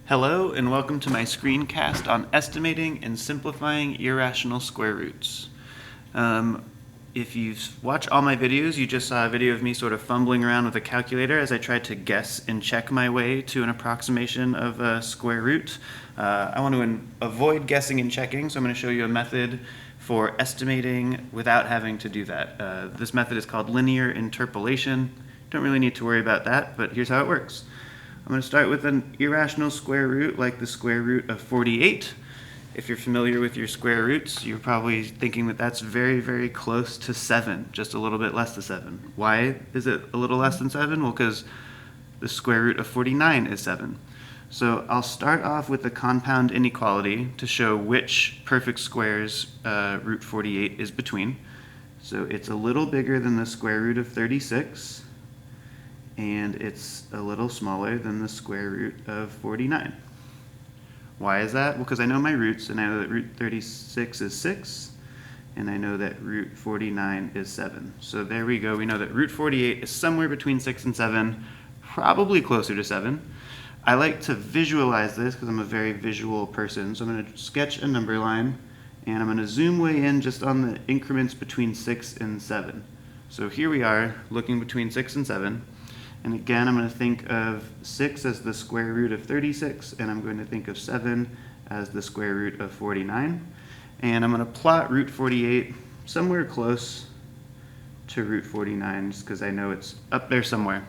Hello and welcome to my screencast on estimating and simplifying irrational square roots. If you've watched all my videos, you just saw a video of me sort of fumbling around with a calculator as I tried to guess and check my way to an approximation of a square root. I want to avoid guessing and checking, so I'm going to show you a method for estimating without having to do that. This method is called linear interpolation. Don't really need to worry about that, but here's how it works. I'm going to start with an irrational square root like the square root of 48. If you're familiar with your square roots, you're probably thinking that that's very, very close to 7, just a little bit less than 7. Why is it a little less than 7? Well, because the square root of 49 is 7. So I'll start off with the compound inequality to show which perfect squares root 48 is between. So it's a little bigger than the square root of 36. And it's a little smaller than the square root of 49. Why is that? Well, because I know my roots, and I know that root 36 is 6, and I know that root 49 is 7. So there we go. We know that root 48 is somewhere between 6 and 7, probably closer to 7. I like to visualize this because I'm a very visual person. So I'm going to sketch a number line, and I'm going to zoom way in just on the increments between 6 and 7. So here we are, looking between 6 and 7. And again, I'm going to think of 6 as the square root of 36, and I'm going to think of 7 as the square root of 49. And I'm going to plot root 48 somewhere close to root 49, just because I know it's up there somewhere.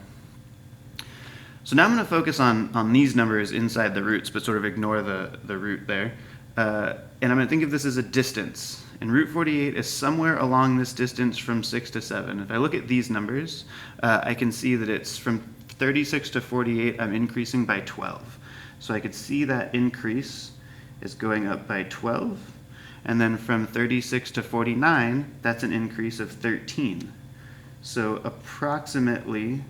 So now I'm going to focus on these numbers inside the roots, but sort of ignore the root there. And I'm going to think of this as a distance. And root 48 is somewhere along this distance from 6 to 7. If I look at these numbers, I can see that it's from 36 to 48, I'm increasing by 12. So I could see that increase is going up by 12. And then from 36 to 49, that's an increase of 13. So approximately,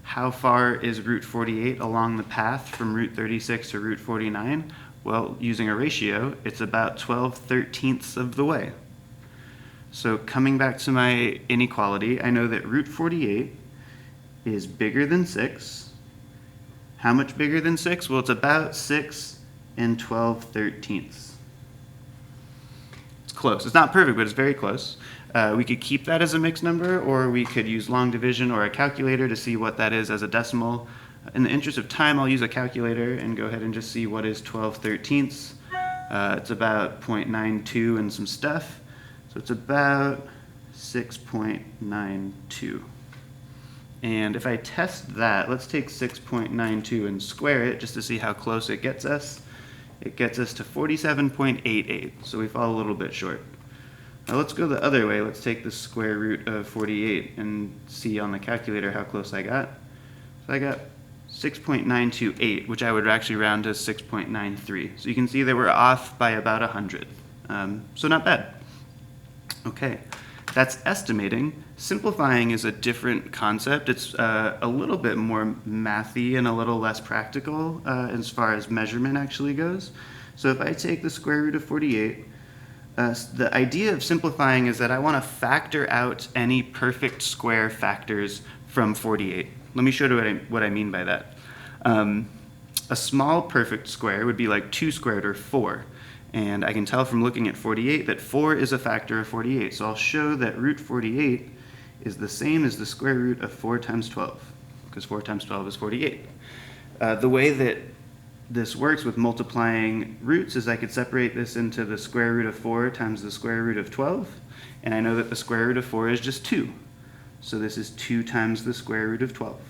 how far is root 48 along the path from root 36 to root 49? Well, using a ratio, it's about 12/13 of the way. So coming back to my inequality, I know that root 48 is bigger than 6. How much bigger than 6? Well, it's about 6 and 12/13. It's close. It's not perfect, but it's very close. We could keep that as a mixed number, or we could use long division or a calculator to see what that is as a decimal. In the interest of time, I'll use a calculator and go ahead and just see what is 12/13. It's about 0.92 and some stuff. So it's about 6.92. And if I test that, let's take 6.92 and square it just to see how close it gets us. It gets us to 47.88, so we fall a little bit short. Now let's go the other way. Let's take the square root of 48 and see on the calculator how close I got. So I got 6.928, which I would actually round to 6.93. So you can see that we're off by about 100. So not bad. Okay, that's estimating. Simplifying is a different concept. It's a little bit more mathy and a little less practical as far as measurement actually goes. So if I take the square root of 48, the idea of simplifying is that I want to factor out any perfect square factors from 48. Let me show you what I mean by that. A small perfect square would be like 2 squared or 4. And I can tell from looking at 48 that 4 is a factor of 48. So I'll show that root 48 is the same as the square root of 4 times 12, because 4 times 12 is 48. The way that this works with multiplying roots is I could separate this into the square root of 4 times the square root of 12. And I know that the square root of 4 is just 2. So this is 2 times the square root of 12.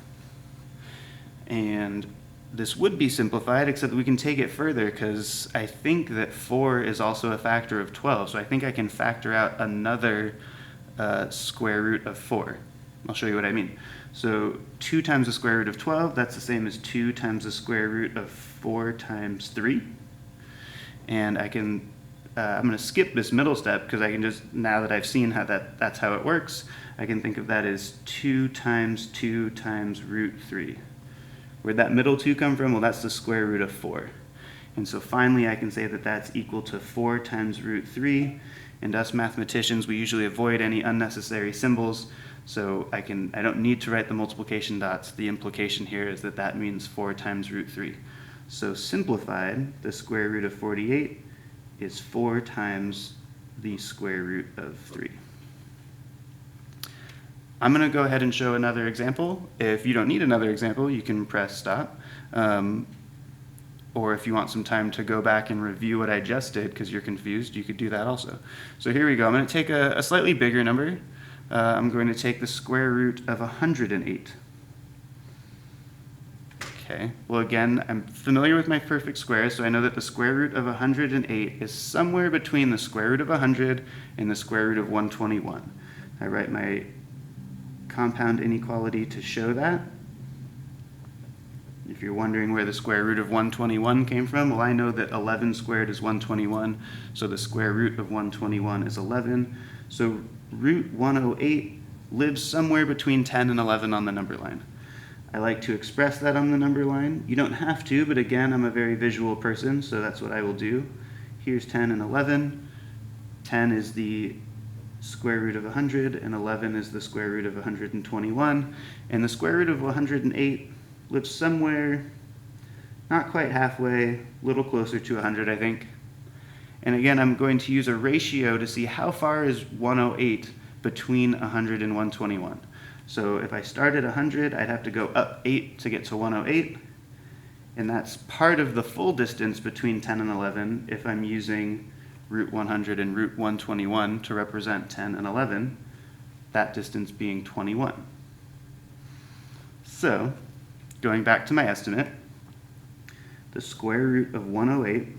And this would be simplified, except that we can take it further because I think that 4 is also a factor of 12. So I think I can factor out another square root of 4. I'll show you what I mean. So 2 times the square root of 12, that's the same as 2 times the square root of 4 times 3. And I can I'm going to skip this middle step because I can just, now that I've seen how that's how it works, I can think of that as 2 times root 3. Where'd that middle 2 come from? Well, that's the square root of 4. And so finally I can say that that's equal to 4 times root 3. And us mathematicians, we usually avoid any unnecessary symbols, so I don't need to write the multiplication dots. The implication here is that that means 4 times root 3. So simplified, the square root of 48 is 4 times the square root of 3. I'm going to go ahead and show another example. If you don't need another example, you can press stop. Or if you want some time to go back and review what I just did because you're confused, you could do that also. So here we go. I'm going to take a slightly bigger number. I'm going to take the square root of 108. Okay, well again, I'm familiar with my perfect squares, so I know that the square root of 108 is somewhere between the square root of 100 and the square root of 121. I write my compound inequality to show that. If you're wondering where the square root of 121 came from, well, I know that 11 squared is 121, so the square root of 121 is 11. So root 108 lives somewhere between 10 and 11 on the number line. I like to express that on the number line. You don't have to, but again, I'm a very visual person, so that's what I will do. Here's 10 and 11. 10 is the square root of 100, and 11 is the square root of 121. And the square root of 108 lives somewhere, not quite halfway, a little closer to 100, I think. And again, I'm going to use a ratio to see how far is 108 between 100 and 121. So if I start at 100, I'd have to go up 8 to get to 108. And that's part of the full distance between 10 and 11 if I'm using root 100 and root 121 to represent 10 and 11, that distance being 21. So, going back to my estimate, the square root of 108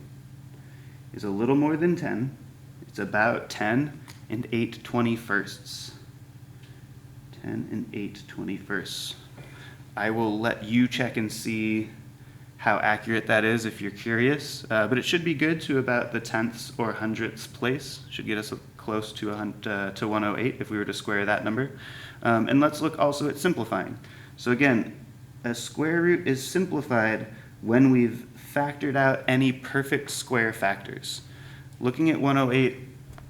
is a little more than 10. It's about 10 and 8/21. 10 and 8/21. I will let you check and see how accurate that is if you're curious, but it should be good to about the tenths or hundredths place. Should get us close to 108 if we were to square that number. And let's look also at simplifying. So again, a square root is simplified when we've factored out any perfect square factors. Looking at 108,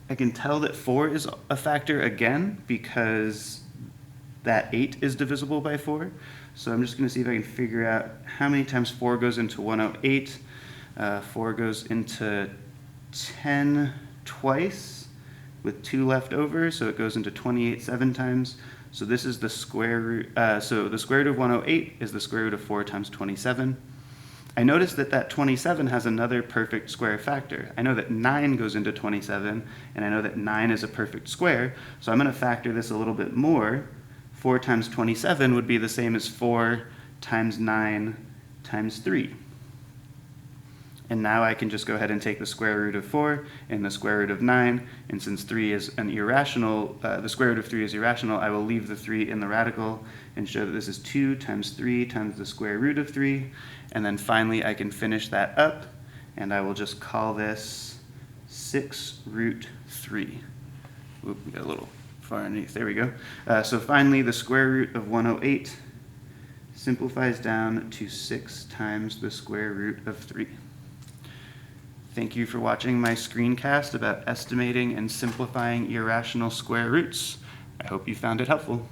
I can tell that 4 is a factor again because that 8 is divisible by 4. So I'm just going to see if I can figure out how many times 4 goes into 108. 4 goes into 10 twice with 2 left over, so it goes into 28 7 times. So this is the square root. So the square root of 108 is the square root of 4 times 27. I notice that that 27 has another perfect square factor. I know that 9 goes into 27, and I know that 9 is a perfect square, so I'm going to factor this a little bit more. 4 times 27 would be the same as 4 times 9 times 3. And now I can just go ahead and take the square root of 4 and the square root of 9, and since 3 is an irrational, the square root of 3 is irrational, I will leave the 3 in the radical and show that this is 2 times 3 times the square root of 3, and then finally I can finish that up, and I will just call this 6 root 3. Oop, we got a little far underneath, there we go. So finally the square root of 108 simplifies down to 6 times the square root of 3. Thank you for watching my screencast about estimating and simplifying irrational square roots. I hope you found it helpful.